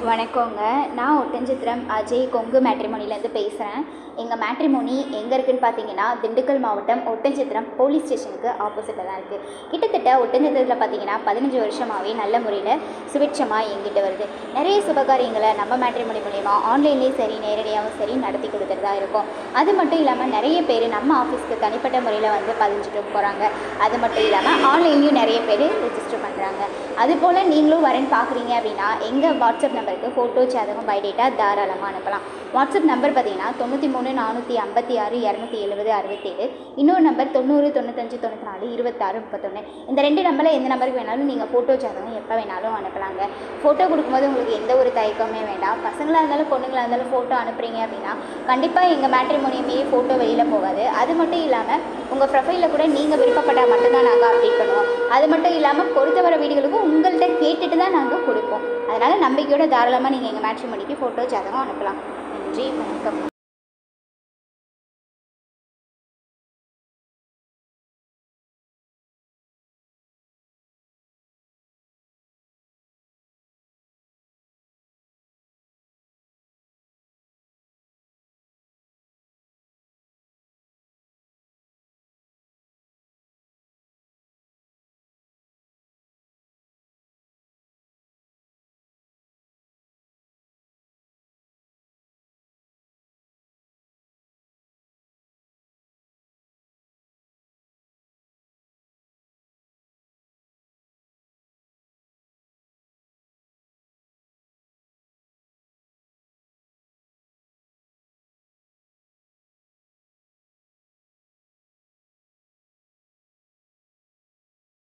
வணக்கங்க. நான் ஒட்டன்சத்திரம் அஜய் கொங்கு மேட்ரிமோனிலேருந்து பேசுகிறேன். எங்கள் மேட்ரிமோனி எங்கே இருக்குதுன்னு பார்த்தீங்கன்னா, திண்டுக்கல் மாவட்டம் ஒட்டன்சத்திரம் போலீஸ் ஸ்டேஷனுக்கு ஆப்போசிட்டில் தான் இருக்குது. கிட்டத்தட்ட ஒட்டன்சத்திரத்தில் பார்த்தீங்கன்னா 15 வருஷமாகவே நல்ல முறையில் சுபிட்சமாக இயங்கிட்டு வருது. நிறைய சுபகாரியங்களை நம்ம மேட்ரிமோனி மூலிமா ஆன்லைன்லேயும் சரி நேரடியாகவும் சரி நடத்தி கொடுத்துட்டு தான் இருக்கோம். அது மட்டும் இல்லாமல் நிறைய பேர் நம்ம ஆஃபீஸ்க்கு தனிப்பட்ட முறையில் வந்து பதிஞ்சிட்டு போகிறாங்க. அது மட்டும் இல்லாமல் ஆன்லைன்லேயும் நிறைய பேர் ரெஜிஸ்டர் பண்ணுறாங்க. அதுபோல் நீங்களும் வரேன்னு பார்க்குறீங்க அப்படின்னா எங்கள் வாட்ஸ்அப் நம்பருக்கு ஃபோட்டோ ஜாதகம் பயோடேட்டா தாராளமாக அனுப்பலாம். வாட்ஸ்அப் நம்பர் பார்த்தீங்கன்னா 93 456 270 67. இன்னொரு நம்பர் 90 95 94 26 31. இந்த 2 நம்பரில் எந்த நம்பருக்கு வேணாலும் நீங்கள் ஃபோட்டோ ஜாதகம் எப்போ வேணாலும் அனுப்பலாங்க. ஃபோட்டோ கொடுக்கும்போது உங்களுக்கு எந்த ஒரு தயக்கமே வேண்டாம். பசங்களாக இருந்தாலும் பொண்ணுங்களாக இருந்தாலும் ஃபோட்டோ அனுப்புகிறீங்க அப்படின்னா கண்டிப்பாக எங்கள் மேட்ரிமோனியுமே ஃபோட்டோ வெளியில் போகாது. அது மட்டும் இல்லாமல் உங்கள் ப்ரொஃபைலில் கூட நீங்கள் விருப்பப்பட்டால் மட்டும்தான் நாங்கள் அப்டேட் பண்ணுவோம். அது மட்டும் இல்லாமல் பொறுத்த வர வீடுகளுக்கும் உங்கள்கிட்ட கேட்டுட்டு தான் நாங்கள் கொடுப்போம். அதனால் நம்பிக்கையோட தாராளமாக நீங்கள் எங்கள் மேட்ரிமோனிக்கு ஃபோட்டோ ஜாதகம் அனுப்பலாம். நன்றி, வணக்கம்.